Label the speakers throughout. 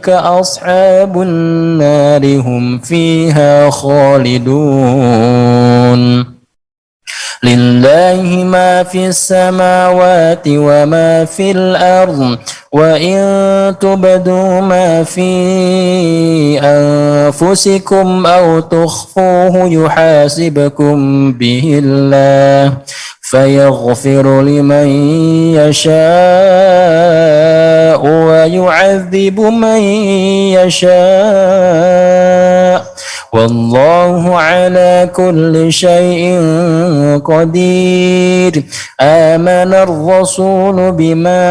Speaker 1: أولئك أصحاب النار هم فيها خالدون لله ما في السماوات وما في الأرض وإن تبدوا ما في أنفسكم أو تخفوه يحاسبكم به الله فيغفر لمن يشاء ويعذب من يشاء والله على كل شيء قدير آمن الرسول بما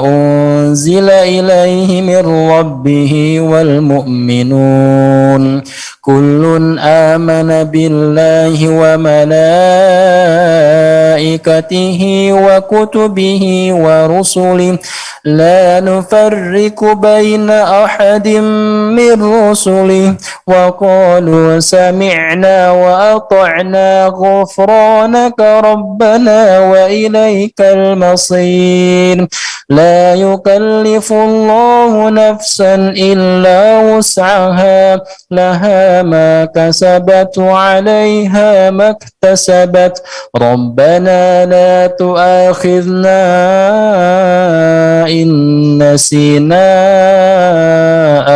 Speaker 1: أنزل إليه من ربه والمؤمنون كل آمن بالله وملائكته وكتبه ورسله لا نفرق بين أحد من رسله وقالوا سمعنا وأطعنا غفرانك ربنا وإليك المصير لا يكلف الله نفسا إلا وسعها لها ما كسبت وعليها ما اكتسبت ربنا لا تؤاخذنا إن نسينا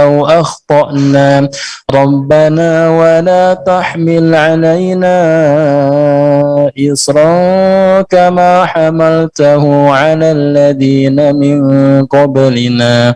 Speaker 1: أو أخطأنا ربنا ولا تحمل علينا إصرا كما حملته على الذين من قبلنا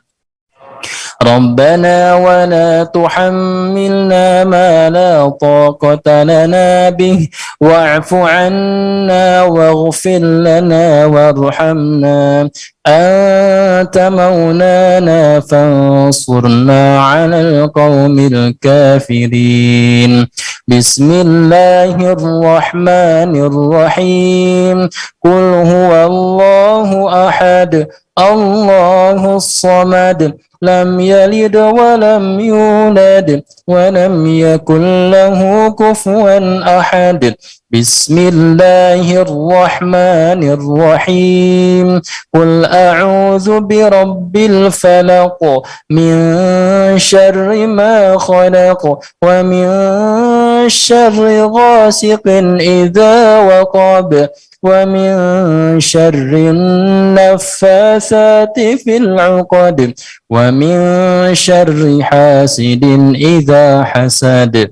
Speaker 1: ربنا ولا تحملنا ما لا طاقة لنا به واعف عنا واغفر لنا وارحمنا أنت مولانا فانصرنا على القوم الكافرين بسم الله الرحمن الرحيم قل هو الله أحد الله الصمد لم يلد ولم يولد ولم يكن له كفوا أحد بسم الله الرحمن الرحيم قل أعوذ برب الفلق من شر ما خلق ومن شر غاسق إذا وقب ومن شر النفاثات في العقد ومن شر حاسد إذا حسد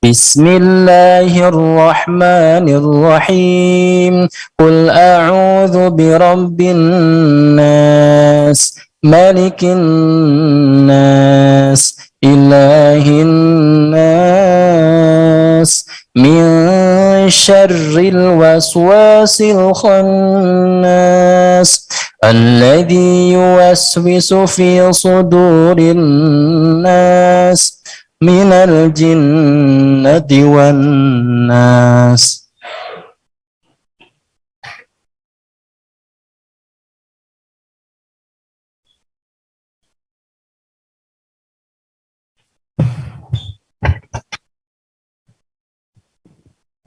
Speaker 1: بسم الله الرحمن الرحيم قل أعوذ برب الناس ملك الناس إله الناس من شر الوسواس الخناس الذي يوسوس في صدور الناس من الجنة والناس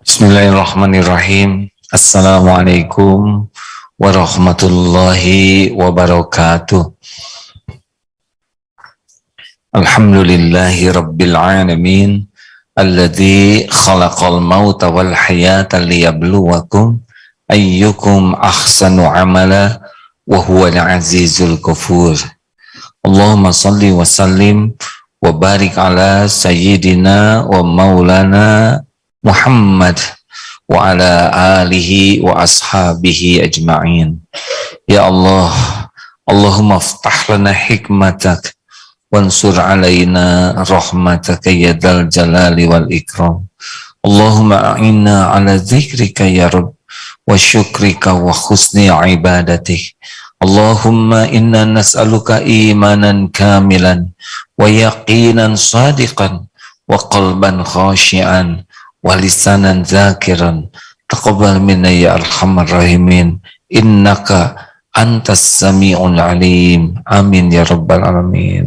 Speaker 2: Bismillahirrahmanirrahim. Assalamualaikum warahmatullahi wabarakatuh. Alhamdulillahi rabbil alamin alladzi khalaqal mauta wal hayata liyabluwakum ayyukum ahsanu amala wa huwal azizul ghafur. Allahumma salli wa sallim wa barik ala sayyidina wa maulana Muhammad wa ala alihi wa ashabihi ajma'in. Ya Allah, Allahumma ftah lana hikmatak wansur alaina rahmataka ya dzal jalali wal ikram. Allahumma a'inna ala dzikrika ya Rabb wa syukrika wa husni ibadatik. Allahumma inna nas'aluka imanan kamilan wa yaqinan sadiqan wa qalban khashi'an wa lisanan zakiran taqabbal minna ya arhamar rahimin innaka antas sami'ul alim amin ya rabbal alamin.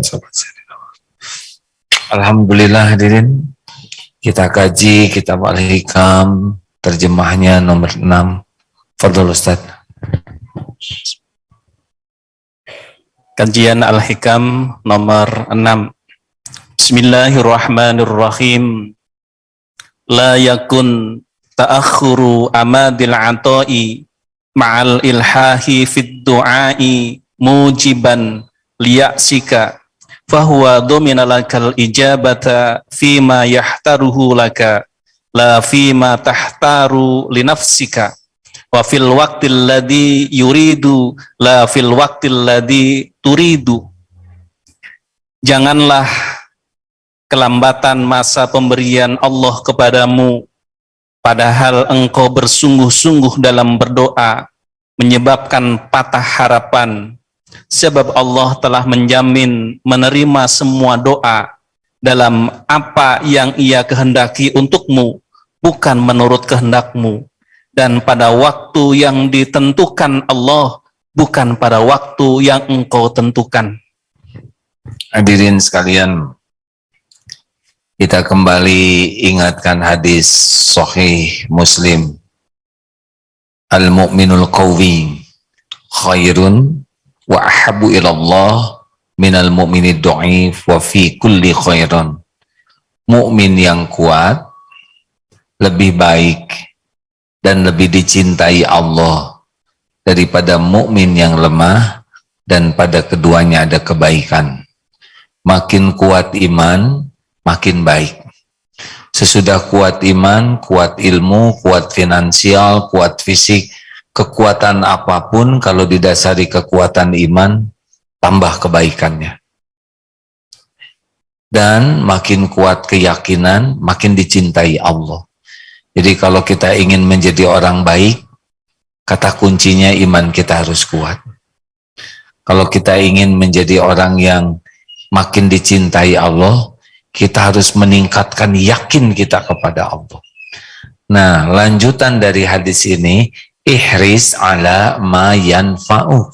Speaker 2: Alhamdulillah hadirin, kita kaji kitab Al-Hikam terjemahnya nomor 6. Fadhol Ustaz.
Speaker 1: Kajian Al-Hikam nomor 6. Bismillahirrahmanirrahim. La yakun ta'akhuru amadil ata'i ma'al ilhahi fid du'ai mujiban liya'sika fahuwa domina lakal ijabata fima yahtaruhu laka la fima tahtaru linafsika wa fil waqtil ladzi yuridu la fil waqtil ladzi turidu. Janganlah kelambatan masa pemberian Allah kepadamu, padahal engkau bersungguh-sungguh dalam berdoa, menyebabkan patah harapan, sebab Allah telah menjamin menerima semua doa dalam apa yang Ia kehendaki untukmu, bukan menurut kehendakmu, dan pada waktu yang ditentukan Allah, bukan pada waktu yang engkau tentukan.
Speaker 2: Hadirin sekalian, kita kembali ingatkan hadis Sahih Muslim. Al-mu'minul qawi khairun wa ahabu ilallah minal mu'minid du'if wa fi kulli khairun. Mukmin yang kuat lebih baik dan lebih dicintai Allah daripada mukmin yang lemah, dan pada keduanya ada kebaikan. Makin kuat iman, makin baik. Sesudah kuat iman, kuat ilmu, kuat finansial, kuat fisik, kekuatan apapun kalau didasari kekuatan iman, tambah kebaikannya. Dan makin kuat keyakinan, makin dicintai Allah. Jadi kalau kita ingin menjadi orang baik, kata kuncinya iman kita harus kuat. Kalau kita ingin menjadi orang yang makin dicintai Allah, kita harus meningkatkan yakin kita kepada Allah. Nah, lanjutan dari hadis ini, ihris ala ma yanfa'uk.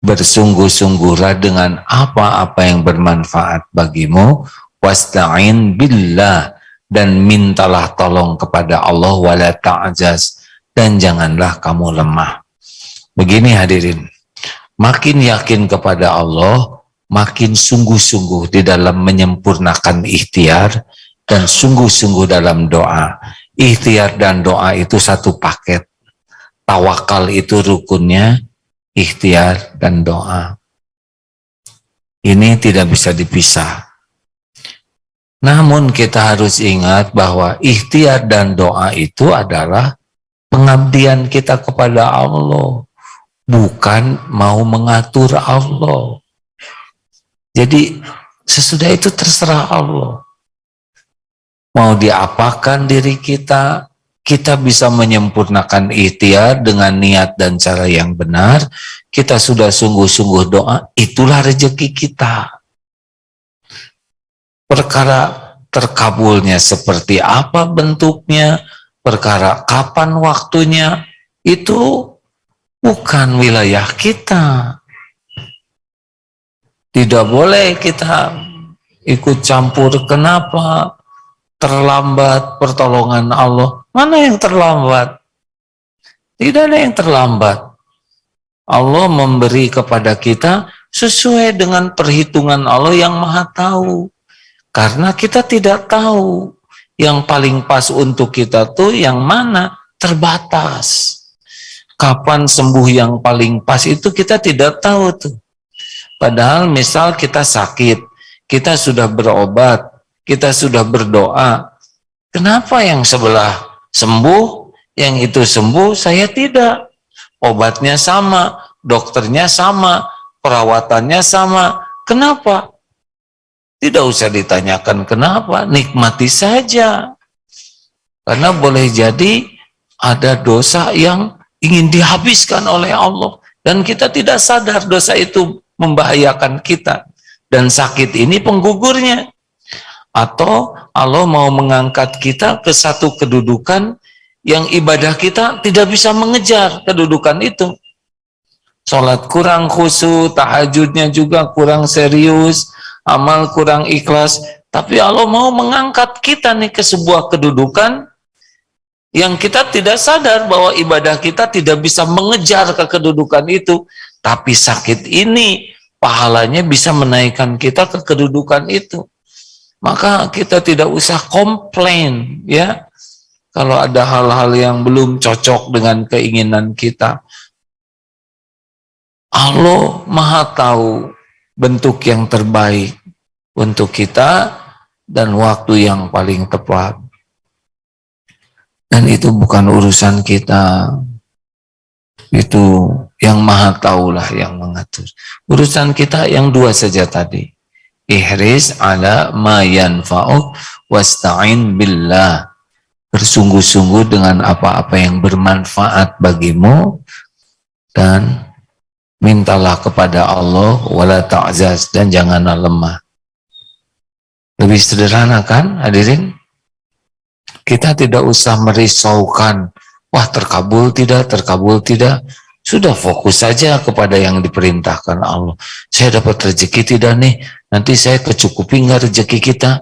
Speaker 2: Bersungguh-sungguhlah dengan apa-apa yang bermanfaat bagimu, wasta'in billah, dan mintalah tolong kepada Allah, wala ta'jaz, dan janganlah kamu lemah. Begini hadirin, makin yakin kepada Allah, makin sungguh-sungguh di dalam menyempurnakan ikhtiar dan sungguh-sungguh dalam doa. Ikhtiar dan doa itu satu paket. Tawakal itu rukunnya, ikhtiar dan doa. Ini tidak bisa dipisah. Namun kita harus ingat bahwa ikhtiar dan doa itu adalah pengabdian kita kepada Allah, bukan mau mengatur Allah. Jadi sesudah itu terserah Allah. Mau diapakan diri kita, kita bisa menyempurnakan ikhtiar dengan niat dan cara yang benar. Kita sudah sungguh-sungguh doa, itulah rezeki kita. Perkara terkabulnya seperti apa bentuknya, perkara kapan waktunya, itu bukan wilayah kita. Tidak boleh kita ikut campur. Kenapa terlambat pertolongan Allah? Mana yang terlambat? Tidak ada yang terlambat. Allah memberi kepada kita sesuai dengan perhitungan Allah yang Maha Tahu. Karena kita tidak tahu yang paling pas untuk kita tuh yang mana, terbatas. Kapan sembuh yang paling pas itu kita tidak tahu tuh. Padahal misal kita sakit, kita sudah berobat, kita sudah berdoa. Kenapa yang sebelah sembuh, yang itu sembuh, saya tidak? Obatnya sama, dokternya sama, perawatannya sama. Kenapa? Tidak usah ditanyakan kenapa, nikmati saja. Karena boleh jadi ada dosa yang ingin dihabiskan oleh Allah. Dan kita tidak sadar dosa itu membahayakan kita. Dan sakit ini penggugurnya. Atau Allah mau mengangkat kita ke satu kedudukan yang ibadah kita tidak bisa mengejar kedudukan itu. Sholat kurang khusyuk, tahajudnya juga kurang serius, amal kurang ikhlas, tapi Allah mau mengangkat kita nih ke sebuah kedudukan yang kita tidak sadar bahwa ibadah kita tidak bisa mengejar ke kedudukan itu, tapi sakit ini pahalanya bisa menaikkan kita ke kedudukan itu. Maka kita tidak usah komplain ya kalau ada hal-hal yang belum cocok dengan keinginan kita. Allah Maha tahu bentuk yang terbaik untuk kita dan waktu yang paling tepat. Dan itu bukan urusan kita. Itu yang Maha tahulah yang mengatur. Urusan kita yang dua saja tadi. Ihris ala ma yanfa'uk wasta'in billah. Bersungguh-sungguh dengan apa-apa yang bermanfaat bagimu dan mintalah kepada Allah wala ta'zaz dan janganlah lemah. Lebih sederhana kan hadirin? Kita tidak usah merisaukan, wah terkabul tidak. Sudah fokus saja kepada yang diperintahkan Allah. Saya dapat rezeki tidak nih? Nanti saya kecukupi nggak rezeki kita?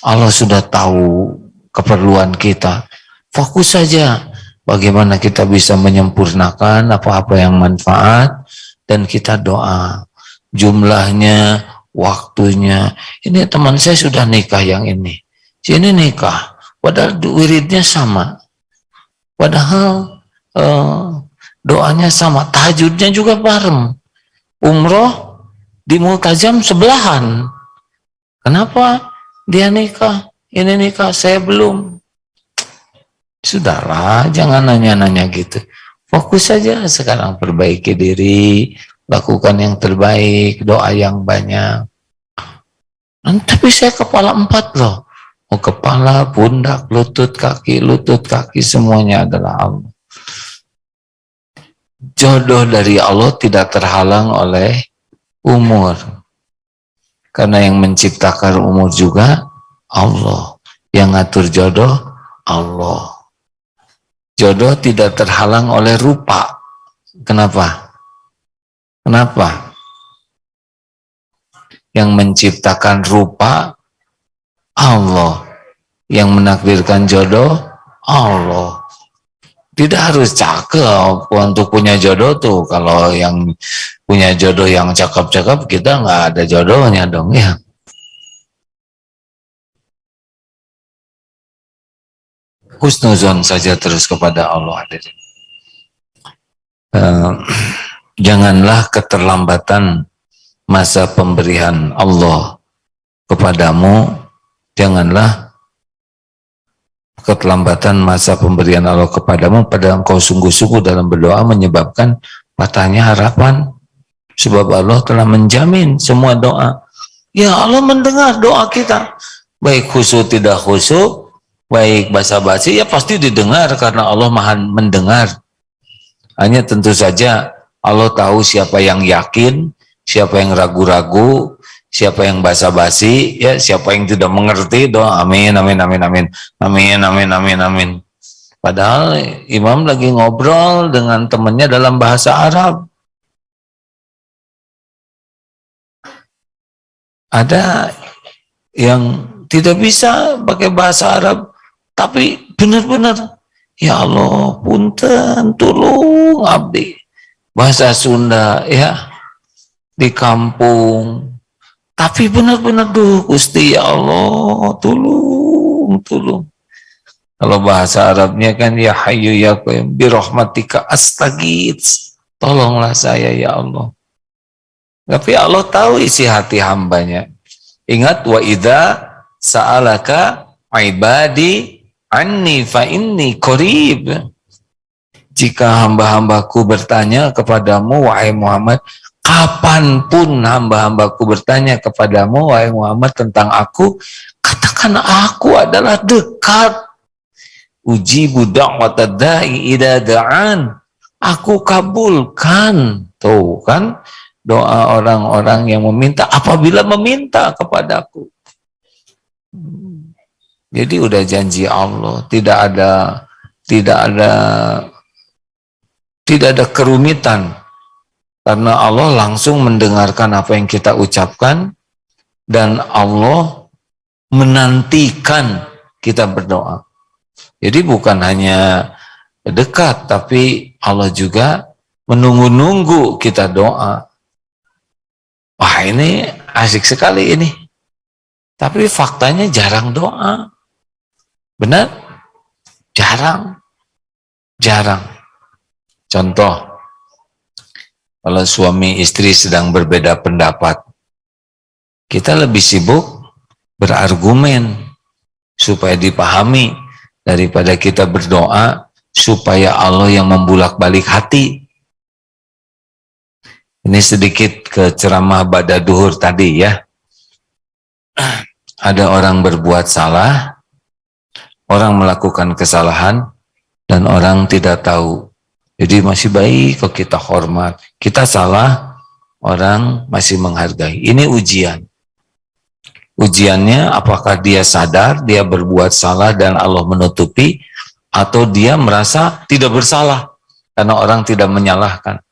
Speaker 2: Allah sudah tahu keperluan kita. Fokus saja bagaimana kita bisa menyempurnakan apa-apa yang manfaat dan kita doa. Jumlahnya, waktunya. Ini teman saya sudah nikah yang ini. Ini nikah. Padahal wiridnya sama. Padahal doanya sama, tahajudnya juga bareng. Umroh di Multazam sebelahan. Kenapa dia nikah? Ini nikah, saya belum. Sudahlah, jangan nanya-nanya gitu. Fokus saja sekarang, perbaiki diri, lakukan yang terbaik, doa yang banyak. Tapi saya kepala 4 loh. Kepala, pundak, lutut, kaki, semuanya adalah Allah. Jodoh dari Allah tidak terhalang oleh umur. Karena yang menciptakan umur juga Allah. Yang ngatur jodoh Allah. Jodoh tidak terhalang oleh rupa. Kenapa? Yang menciptakan rupa Allah. Yang menakdirkan jodoh Allah. Tidak harus cakep untuk punya jodoh tuh. Kalau yang punya jodoh yang cakep-cakep, kita nggak ada jodohnya dong ya. Husnuzon saja terus kepada Allah. Janganlah keterlambatan masa pemberian Allah kepadamu. Janganlah keterlambatan masa pemberian Allah kepadamu pada engkau sungguh-sungguh dalam berdoa menyebabkan patahnya harapan. Sebab Allah telah menjamin semua doa. Ya Allah mendengar doa kita. Baik khusyuk tidak khusyuk, baik basa-basi, ya pasti didengar karena Allah Maha mendengar. Hanya tentu saja Allah tahu siapa yang yakin, siapa yang ragu-ragu, siapa yang basa-basi, ya siapa yang tidak mengerti doa amin. Padahal imam lagi ngobrol dengan temannya dalam bahasa Arab. Ada yang tidak bisa pakai bahasa Arab, tapi benar-benar ya Allah punten tulung abdi. Bahasa Sunda ya di kampung. Tapi benar-benar duh Gusti ya Allah tolong. Kalau bahasa Arabnya kan ya hayyu ya qayyum bi rahmatika astaghits. Tolonglah saya ya Allah. Tapi Allah tahu isi hati hambanya. Ingat wa idza sa'alaka ibadi anni fa inni qarib. Jika hamba-hambaku bertanya kepadamu wahai Muhammad, kapanpun hamba-hambaku bertanya kepadamu wahai Muhammad tentang aku, katakan aku adalah dekat. Ujibu da'watad da'i idza da'an. Aku kabulkan. Tuh kan doa orang-orang yang meminta apabila meminta kepadaku. Jadi udah janji Allah, tidak ada kerumitan. Karena Allah langsung mendengarkan apa yang kita ucapkan dan Allah menantikan kita berdoa. Jadi bukan hanya dekat, tapi Allah juga menunggu-nunggu kita doa. Wah, ini asik sekali ini. Tapi faktanya jarang doa. Benar? Jarang. Contoh, kalau suami istri sedang berbeda pendapat, kita lebih sibuk berargumen supaya dipahami daripada kita berdoa supaya Allah yang membulak-balik hati. Ini sedikit ke ceramah pada duhur tadi ya. Ada orang berbuat salah, orang melakukan kesalahan, dan orang tidak tahu. Jadi masih baik kok kita hormat. Kita salah, orang masih menghargai. Ini ujian. Ujiannya apakah dia sadar, dia berbuat salah dan Allah menutupi, atau dia merasa tidak bersalah karena orang tidak menyalahkan.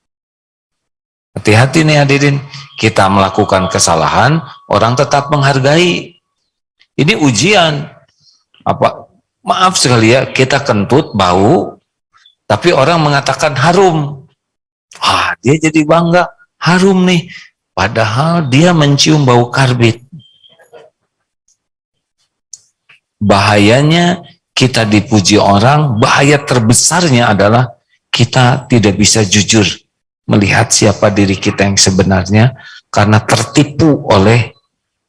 Speaker 2: Hati-hati nih hadirin, kita melakukan kesalahan, orang tetap menghargai. Ini ujian. Maaf sekali ya, kita kentut, bau, tapi orang mengatakan harum. Wah, dia jadi bangga, harum nih. Padahal dia mencium bau karbit. Bahayanya kita dipuji orang, bahaya terbesarnya adalah kita tidak bisa jujur melihat siapa diri kita yang sebenarnya karena tertipu oleh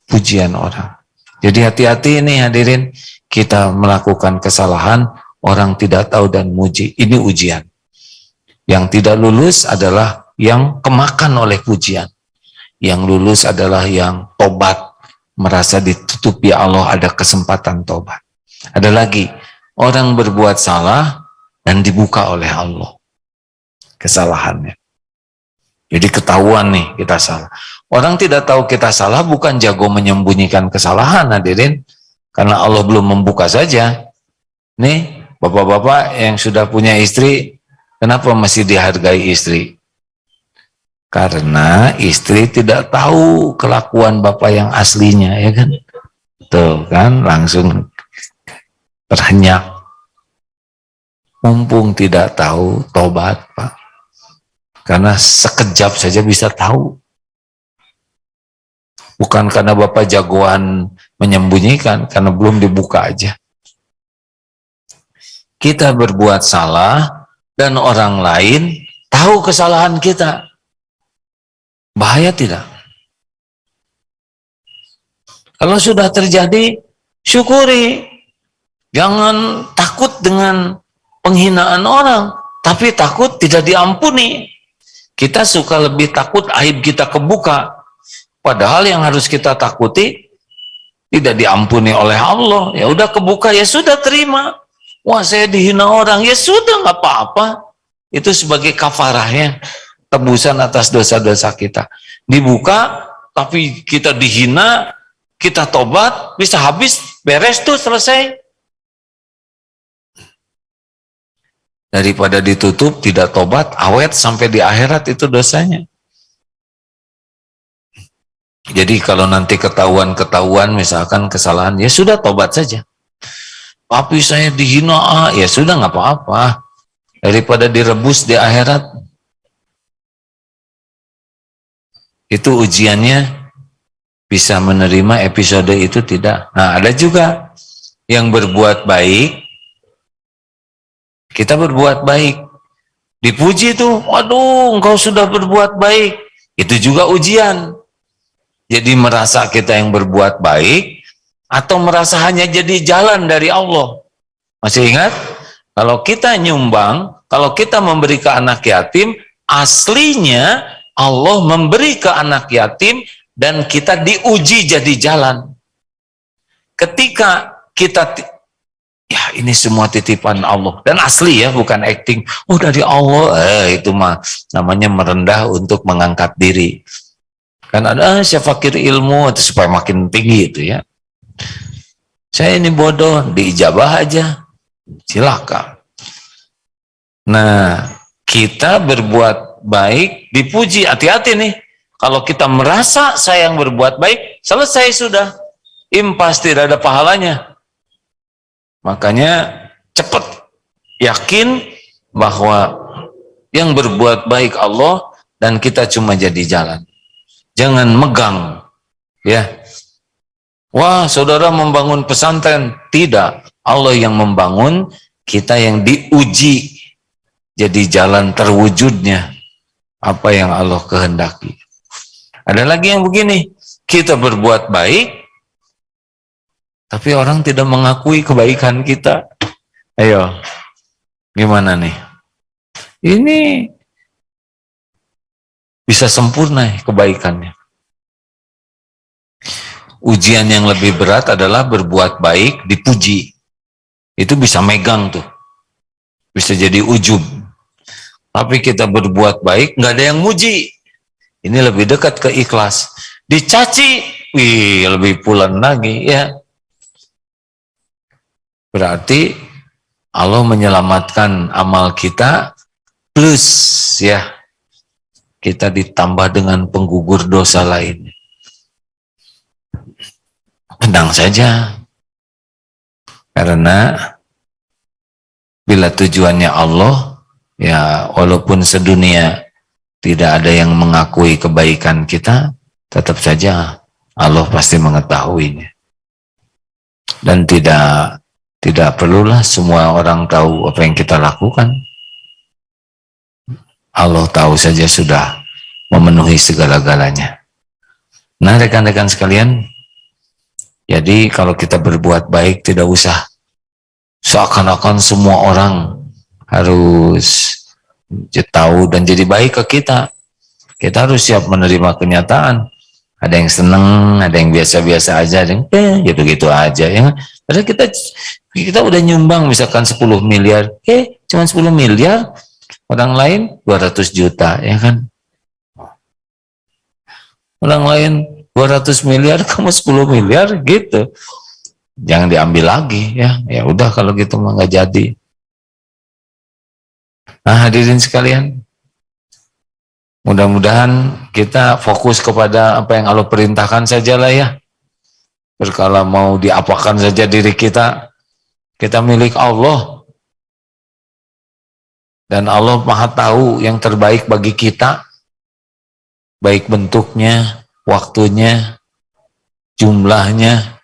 Speaker 2: pujian orang. Jadi hati-hati nih hadirin, kita melakukan kesalahan, orang tidak tahu dan muji. Ini ujian. Yang tidak lulus adalah yang kemakan oleh pujian. Yang lulus adalah yang tobat, merasa ditutupi Allah, ada kesempatan tobat. Ada lagi, orang berbuat salah dan dibuka oleh Allah kesalahannya. Jadi ketahuan nih kita salah. Orang tidak tahu kita salah bukan jago menyembunyikan kesalahan hadirin. Karena Allah belum membuka saja. Nih, bapak-bapak yang sudah punya istri, kenapa masih dihargai istri? Karena istri tidak tahu kelakuan bapak yang aslinya, ya kan? Tuh kan, langsung terhenyak. Mumpung tidak tahu, tobat, Pak. Karena sekejap saja bisa tahu. Bukan karena bapak jagoan menyembunyikan, karena belum dibuka aja. Kita berbuat salah dan orang lain tahu kesalahan kita. Bahaya tidak? Kalau sudah terjadi, syukuri. Jangan takut dengan penghinaan orang, tapi takut tidak diampuni. Kita suka lebih takut aib kita kebuka. Padahal yang harus kita takuti tidak diampuni oleh Allah. Ya udah kebuka, ya sudah terima. Wah, saya dihina orang, ya sudah nggak apa-apa. Itu sebagai kafarahnya, tebusan atas dosa-dosa kita. Dibuka, tapi kita dihina, kita tobat, bisa habis, beres tuh, selesai. Daripada ditutup, tidak tobat, awet sampai di akhirat itu dosanya. Jadi kalau nanti ketahuan misalkan kesalahan, ya sudah tobat saja. Tapi saya dihina, ya sudah nggak apa-apa. Daripada direbus di akhirat. Itu ujiannya, bisa menerima episode itu tidak. Nah, ada juga yang berbuat baik, kita berbuat baik. Dipuji tuh, waduh engkau sudah berbuat baik. Itu juga ujian. Jadi merasa kita yang berbuat baik, atau merasa hanya jadi jalan dari Allah. Masih ingat? Kalau kita nyumbang, kalau kita memberi ke anak yatim, aslinya Allah memberi ke anak yatim dan kita diuji jadi jalan. Ketika kita, ya ini semua titipan Allah dan asli ya, bukan acting. Oh dari Allah, itu mah namanya merendah untuk mengangkat diri. Kan ada saya fakir ilmu itu supaya makin tinggi itu ya. Saya ini bodoh, diijabah aja, silakan. Nah, kita berbuat baik, dipuji, hati-hati nih. Kalau kita merasa saya yang berbuat baik, selesai sudah. Impas, tidak ada pahalanya. Makanya cepat yakin bahwa Yang berbuat baik Allah dan kita cuma jadi jalan. Jangan megang, ya. Wah, saudara membangun pesantren. Tidak, Allah yang membangun, kita yang diuji. Jadi jalan terwujudnya apa yang Allah kehendaki. Ada lagi yang begini, kita berbuat baik, tapi orang tidak mengakui kebaikan kita. Ayo, gimana nih? Ini bisa sempurna kebaikannya. Ujian yang lebih berat adalah berbuat baik dipuji. Itu bisa megang tuh. Bisa jadi ujub. Tapi kita berbuat baik, nggak ada yang muji. Ini lebih dekat ke ikhlas. Dicaci, wih, lebih pulen lagi, ya. Berarti Allah menyelamatkan amal kita, plus ya, kita ditambah dengan penggugur dosa lain. Tenang saja. Karena bila tujuannya Allah, ya walaupun sedunia tidak ada yang mengakui kebaikan kita, tetap saja Allah pasti mengetahuinya. Dan tidak perlulah semua orang tahu apa yang kita lakukan. Allah tahu saja sudah memenuhi segala-galanya. Nah, rekan-rekan sekalian, jadi kalau kita berbuat baik tidak usah seakan-akan semua orang harus tahu dan jadi baik ke kita. Kita harus siap menerima kenyataan. Ada yang seneng, ada yang biasa-biasa aja, ada yang gitu-gitu aja. Ya. Padahal kita udah nyumbang misalkan 10 miliar, cuma 10 miliar, orang lain 200 juta, ya kan? Orang lain 200 miliar, kamu 10 miliar, gitu. Jangan diambil lagi, ya. Ya udah kalau gitu mah nggak jadi. Nah, hadirin sekalian, mudah-mudahan kita fokus kepada apa yang Allah perintahkan sajalah ya. Berkala mau diapakan saja diri kita milik Allah. Dan Allah Maha tahu yang terbaik bagi kita. Baik bentuknya, waktunya, jumlahnya.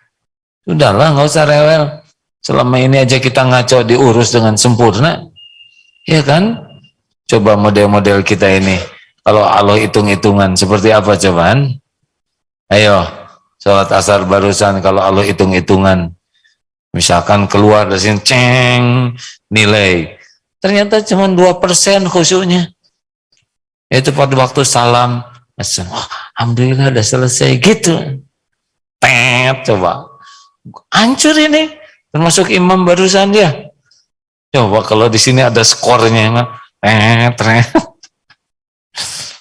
Speaker 2: Sudahlah, nggak usah rewel. Selama ini aja kita ngaco diurus dengan sempurna. Ya kan? Coba model-model kita ini. Kalau Allah hitung-hitungan, seperti apa cobaan? Ayo, sholat asar barusan kalau Allah hitung-hitungan. Misalkan keluar dari sini, ceng, nilai. Ternyata cuma 2% khusyuknya. Itu pada waktu salam. Alhamdulillah udah selesai. Gitu. Coba. Hancur ini. Termasuk imam barusan dia. Coba kalau di sini ada skornya.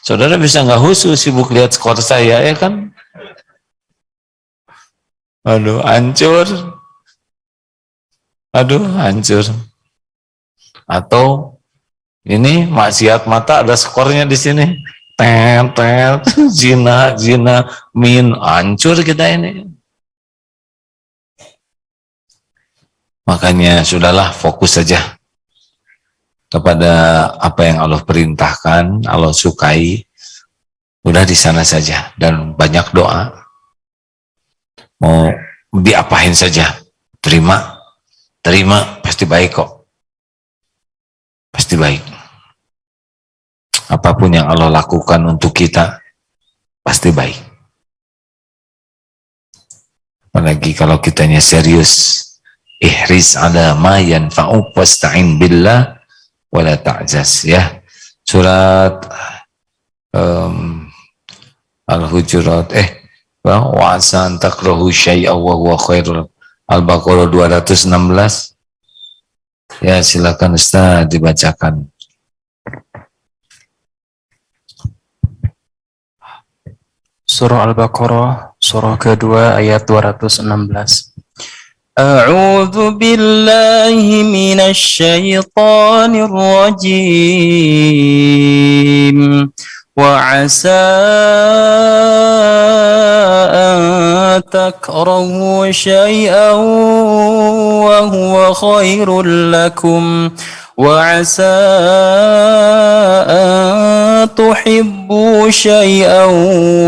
Speaker 2: Saudara bisa nggak khusyuk sibuk lihat skor saya, ya kan? Aduh, hancur. Aduh, hancur. Atau ini maksiat mata ada skornya di sini. Zina, min, hancur kita ini. Makanya sudahlah, fokus saja kepada apa yang Allah perintahkan, Allah sukai. Udah di sana saja dan banyak doa. Mau diapain saja, terima pasti baik kok. Pasti baik. Apapun yang Allah lakukan untuk kita pasti baik. Apalagi kalau kitanya serius. Ihris ala ma yanfa'uk wasta'in billah wala ta'jaz, ya. Surat Al-Hujurat wa asa an takrahu syai'a wa huwa khairul. Al-Baqarah 216. Ya, silakan Ustaz dibacakan.
Speaker 3: Surah Al-Baqarah, surah kedua ayat 216. A'udzu billahi minasy syaithanir rajim. Wa 'asa an takrahu syai'an wa huwa khairul lakum وعسى أن تحبوا شيئا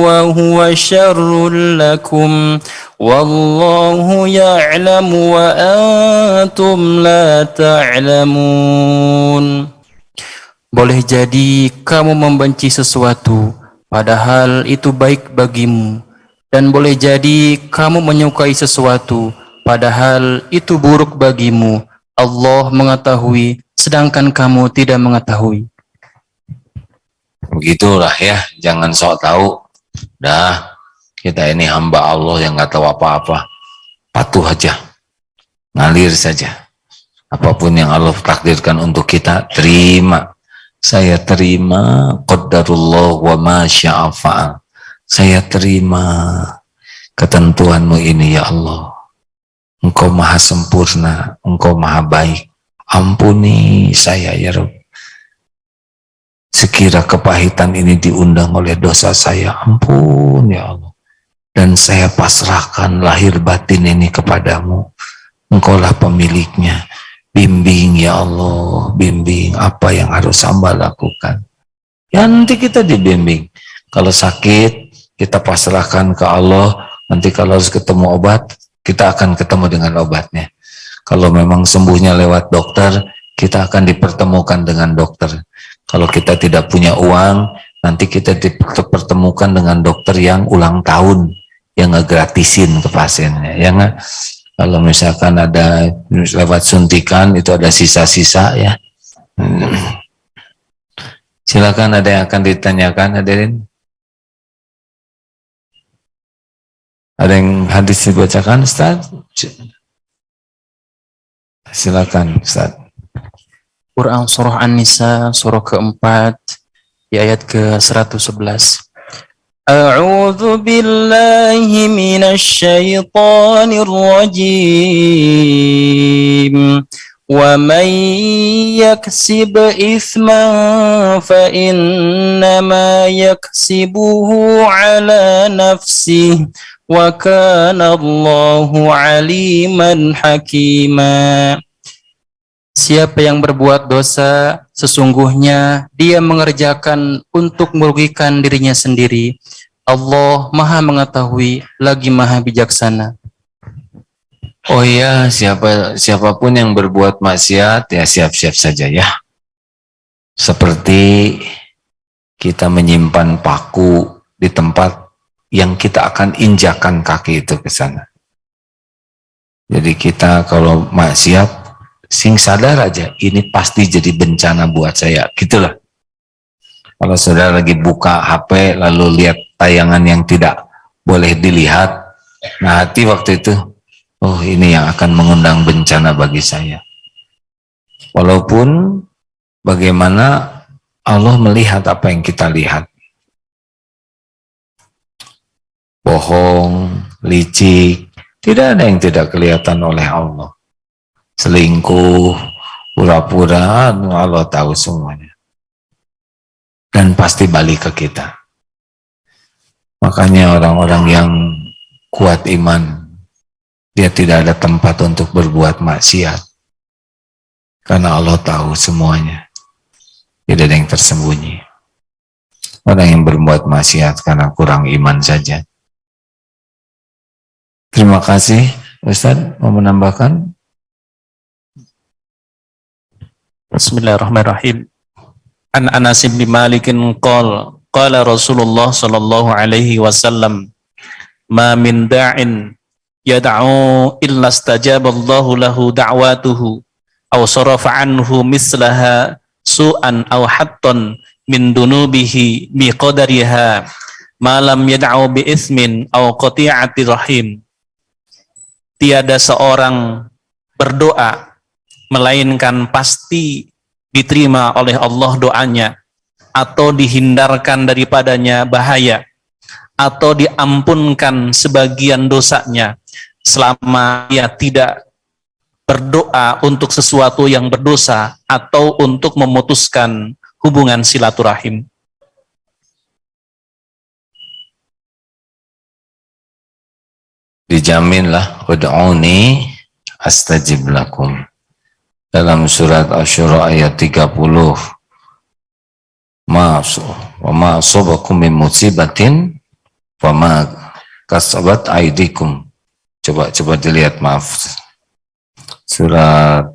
Speaker 3: وهو شر لكم والله يعلم وأنتم لا تعلمون. Boleh jadi kamu membenci sesuatu padahal itu baik bagimu, dan boleh jadi kamu menyukai sesuatu padahal itu buruk bagimu. Allah mengetahui sedangkan kamu tidak mengetahui.
Speaker 2: Begitulah ya, jangan sok tahu. Dah, kita ini hamba Allah yang nggak tahu apa-apa. Patuh aja, ngalir saja. Apapun yang Allah takdirkan untuk kita, terima. Saya terima qadarullah wa ma syaa fa'al. Saya terima ketentuanmu ini ya Allah. Engkau maha sempurna, engkau maha baik. Ampuni saya ya Rabb. Sekira kepahitan ini diundang oleh dosa saya, ampun ya Allah. Dan saya pasrahkan lahir batin ini kepadamu. Engkaulah pemiliknya. Bimbing ya Allah, bimbing apa yang harus hamba lakukan. Ya nanti kita dibimbing. Kalau sakit, kita pasrahkan ke Allah. Nanti kalau harus ketemu obat, kita akan ketemu dengan obatnya. Kalau memang sembuhnya lewat dokter, kita akan dipertemukan dengan dokter. Kalau kita tidak punya uang, nanti kita dipertemukan dengan dokter yang ulang tahun, yang ngegratisin ke pasiennya. Ya nggak? Kalau misalkan ada lewat suntikan, itu ada sisa-sisa ya. Silakan, ada yang akan ditanyakan, hadirin? Ada yang hadis dibacakan, Ustaz? Silakan, Ustaz.
Speaker 3: Quran surah An-Nisa surah keempat di ayat ke-111. A'udzu billahi minasy syaithanir rajim. Wa man yaksib itsman fa innama yaksibuhu ala nafsihi wa kana Allahu aliman hakima. Siapa yang berbuat dosa, sesungguhnya dia mengerjakan untuk merugikan dirinya sendiri. Allah Maha mengetahui lagi Maha bijaksana.
Speaker 2: Oh ya, siapapun yang berbuat maksiat, ya siap-siap saja ya. Seperti kita menyimpan paku di tempat yang kita akan injakan kaki itu ke sana. Jadi kita kalau maksiat, sing sadar aja, ini pasti jadi bencana buat saya, gitulah. Kalau saudara lagi buka HP, lalu lihat tayangan yang tidak boleh dilihat, nah hati waktu itu, oh ini yang akan mengundang bencana bagi saya. Walaupun bagaimana Allah melihat apa yang kita lihat. Bohong, licik, tidak ada yang tidak kelihatan oleh Allah. Selingkuh, pura-pura, Allah tahu semuanya. Dan pasti balik ke kita. Makanya orang-orang yang kuat iman, dia tidak ada tempat untuk berbuat maksiat. Karena Allah tahu semuanya. Tidak ada yang tersembunyi. Orang yang berbuat maksiat karena kurang iman saja. Terima kasih. Ustaz, mau menambahkan?
Speaker 1: Bismillahirrahmanirrahim. An Anas bin Malik qala Rasulullah sallallahu alaihi wasallam ma min da'in yad'u illa istajaballahu lahu da'watuhu aw sarafa anhu mislaha su'an aw hattan min dunubihi biqadariha ma lam yad'u bi ismin aw qati'ati rahim. Tiada seorang berdoa melainkan pasti diterima oleh Allah doanya, atau dihindarkan daripadanya bahaya, atau diampunkan sebagian dosanya, selama ia tidak berdoa untuk sesuatu yang berdosa atau untuk memutuskan hubungan silaturahim.
Speaker 2: Dijaminlah, ud'uni astajib lakum. dalam surat Asy-Syura ayat 30. Wa ma asabakum min musibatin wa ma kasabat aydikum. Coba dilihat, maaf. Surat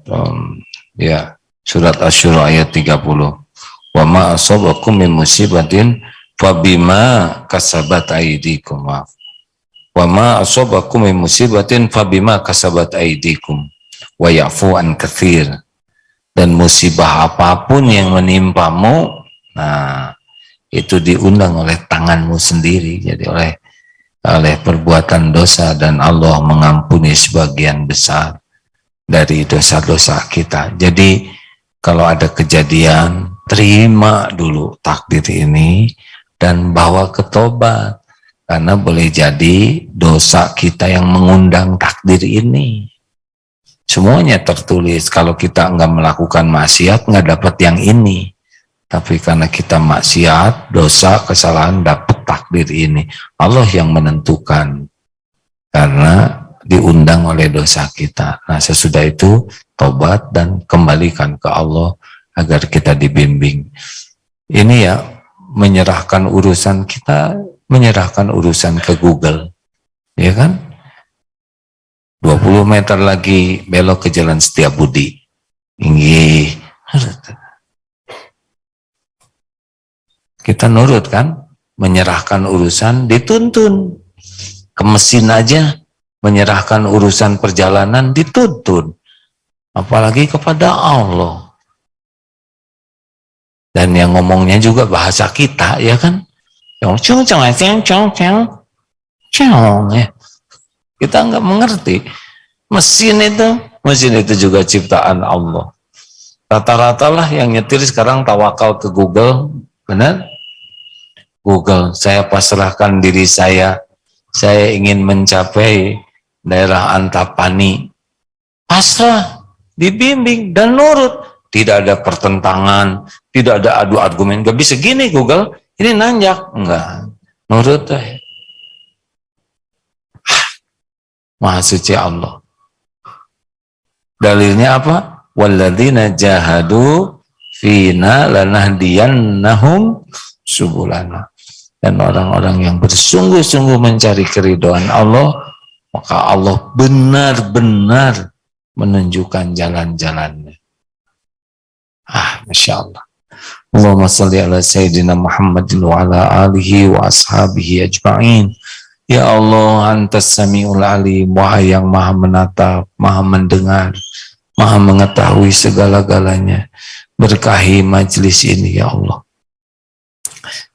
Speaker 2: surat Asy-Syura ayat 30. Wa ma asabakum min musibatin fa bima kasabat aydikum. Maaf. Wa ma asabakum min musibatin fa bima kasabat aydikum wa ya'fu an katsir. Dan musibah apapun yang menimpamu, nah itu diundang oleh tanganmu sendiri, jadi oleh perbuatan dosa, dan Allah mengampuni sebagian besar dari dosa-dosa kita. Jadi kalau ada kejadian, terima dulu takdir ini dan bawa ke tobat, karena boleh jadi dosa kita yang mengundang takdir ini. Semuanya tertulis. Kalau kita nggak melakukan maksiat, nggak dapat yang ini. Tapi karena kita maksiat, dosa, kesalahan, dapat takdir ini. Allah yang menentukan, karena diundang oleh dosa kita. Nah, sesudah itu tobat dan kembalikan ke Allah agar kita dibimbing. Ini ya, menyerahkan urusan kita, menyerahkan urusan ke Google, ya kan? 20 meter lagi belok ke Jalan Setiabudi. Tinggi. Kita nurut kan? Menyerahkan urusan, dituntun. Ke mesin aja, menyerahkan urusan perjalanan, dituntun. Apalagi kepada Allah. Dan yang ngomongnya juga bahasa kita, ya kan? Kita nggak mengerti. Mesin itu juga ciptaan Allah. Rata-rata lah yang nyetir sekarang tawakal ke Google, benar? Google, saya pasrahkan diri saya ingin mencapai daerah Antapani. Pasrah, dibimbing dan nurut. Tidak ada pertentangan, tidak ada adu argumen. Gak bisa gini Google, ini nanjak. Enggak, nurut. Maha suci Allah. Dalilnya apa? Walladzina jahadu fina lanahdiyannahum subulana. Dan orang-orang yang bersungguh-sungguh mencari keridhaan Allah, maka Allah benar-benar menunjukkan jalan-jalannya. Masya Allah. Allahumma salli ala Sayyidina Muhammadin wa ala alihi wa ashabihi ajma'in. Ya Allah, Antas Sami'ul Alim, Wahai yang maha menatap, maha mendengar, maha mengetahui segala-galanya. Berkahi majlis ini, ya Allah.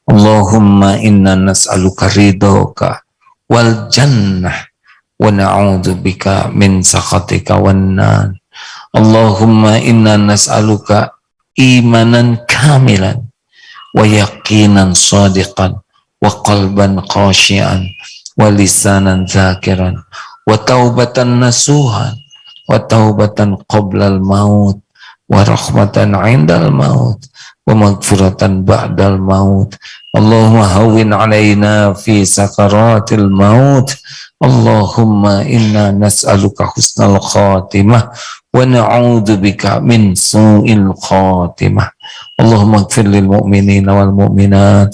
Speaker 2: Allahumma inna nas'aluka ridhoka wal jannah wa na'udzubika min sakhatika wan nar. Allahumma inna nas'aluka imanan kamilan wa yaqinan sadiqan wa qalban khashian wa lisanan zakiran wa taubatan nasuhan wa taubatan qoblal maut wa rahmatan indal maut wa maghfiratan ba'dal maut. Allahumma hawwin alaina fi sakaratil maut. Allahumma inna nas'aluka husnal khatimah wa na'udzubika min su'il khatimah. Allahumma ighfir lil mu'minina wal mu'minat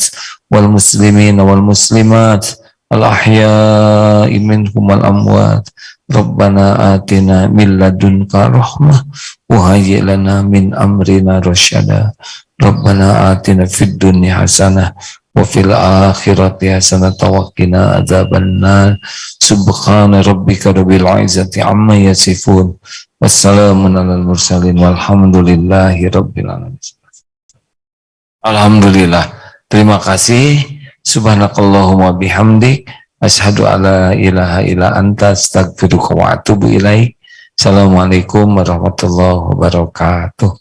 Speaker 2: wal muslimina wal muslimat al ahya'i minhum wal amwat. Rabbana atina min ladunka rahmah wa hayyi lana min amrina rasyada. Rabbana atina fid dunya hasanah wa fil akhirati hasanah wa qina adzabannar. Subhana rabbika rabbil izzati amma yasifun. Wassalamun alal mursalin walhamdulillahi rabbil alamin. Alhamdulillah. Terima kasih. Subhanakallahumma bihamdik. Asyhadu alla ilaha illa anta astaghfiruka wa atubu ilaik. Assalamualaikum warahmatullahi wabarakatuh.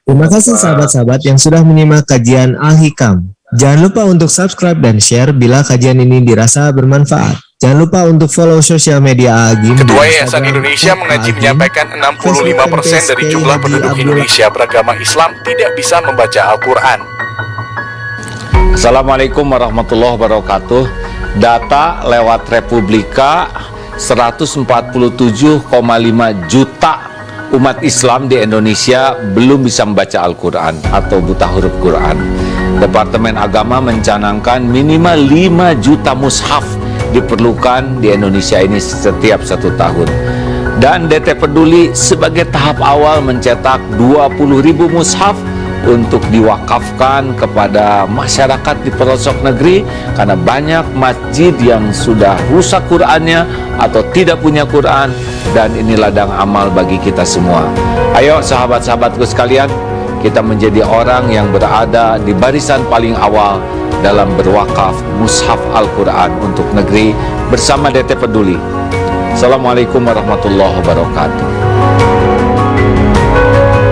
Speaker 4: Terima kasih sahabat-sahabat yang sudah menyimak kajian Al-Hikam. Jangan lupa untuk subscribe dan share bila kajian ini dirasa bermanfaat. Jangan lupa untuk follow sosial media Agim.
Speaker 5: Ketua Yayasan Indonesia Mengaji menyampaikan 65% dari jumlah penduduk Indonesia beragama Islam tidak bisa membaca Al-Quran.
Speaker 6: Assalamualaikum warahmatullahi wabarakatuh. Data lewat Republika
Speaker 2: 147,5 juta umat Islam di Indonesia belum bisa membaca Al-Quran atau buta huruf Quran. Departemen Agama mencanangkan minimal 5 juta mushaf diperlukan di Indonesia ini setiap 1 tahun. Dan DT Peduli sebagai tahap awal mencetak 20.000 mushaf untuk diwakafkan kepada masyarakat di pelosok negeri, karena banyak masjid yang sudah rusak Qurannya atau tidak punya Quran, dan ini ladang amal bagi kita semua. Ayo sahabat-sahabatku sekalian, kita menjadi orang yang berada di barisan paling awal dalam berwakaf mushaf Al-Quran untuk negeri bersama DT Peduli. Assalamualaikum warahmatullahi wabarakatuh.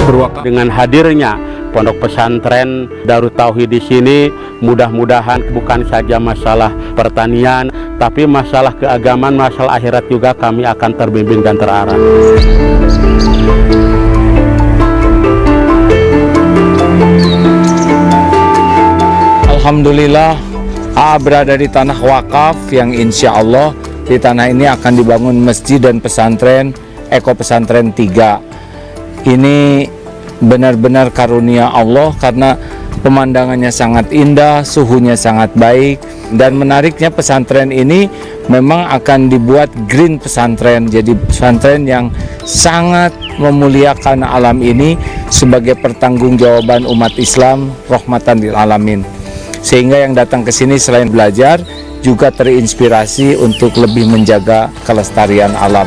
Speaker 6: Berwakaf dengan hadirnya Pondok Pesantren Darut Tauhid di sini, mudah-mudahan bukan saja masalah pertanian, tapi masalah keagamaan, masalah akhirat juga kami akan terbimbing dan terarah.
Speaker 2: Alhamdulillah, berada di tanah wakaf yang insya Allah di tanah ini akan dibangun masjid dan pesantren Eko Pesantren 3. Ini benar-benar karunia Allah karena pemandangannya sangat indah, suhunya sangat baik, dan menariknya pesantren ini memang akan dibuat green pesantren, jadi pesantren yang sangat memuliakan alam ini sebagai pertanggungjawaban umat Islam rahmatan lil alamin, sehingga yang datang ke sini selain belajar juga terinspirasi untuk lebih menjaga kelestarian alam.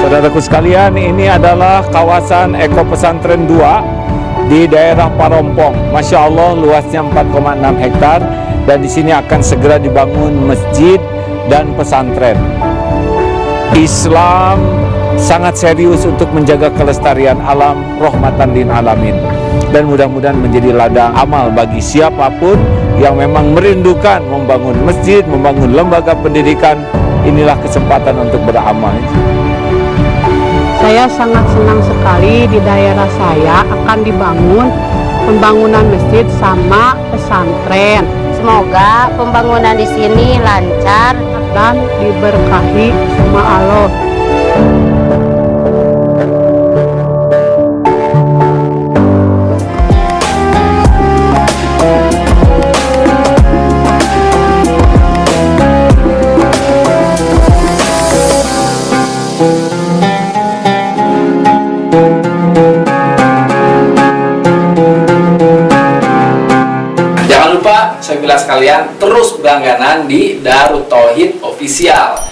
Speaker 2: Saudaraku sekalian, ini adalah kawasan Eko Pesantren 2 di daerah Parompong. Masya Allah, luasnya 4,6 hektar, dan di sini akan segera dibangun masjid dan pesantren. Islam sangat serius untuk menjaga kelestarian alam rahmatan lil alamin, dan mudah-mudahan menjadi ladang amal bagi siapapun yang memang merindukan membangun masjid, membangun lembaga pendidikan. Inilah kesempatan untuk beramal.
Speaker 7: Saya sangat senang sekali di daerah saya akan dibangun pembangunan masjid sama pesantren.
Speaker 8: Semoga pembangunan di sini lancar
Speaker 7: dan diberkahi sama Allah.
Speaker 9: Jangan lupa saya bilang sekalian terus berlangganan di Darut Tauhid Official.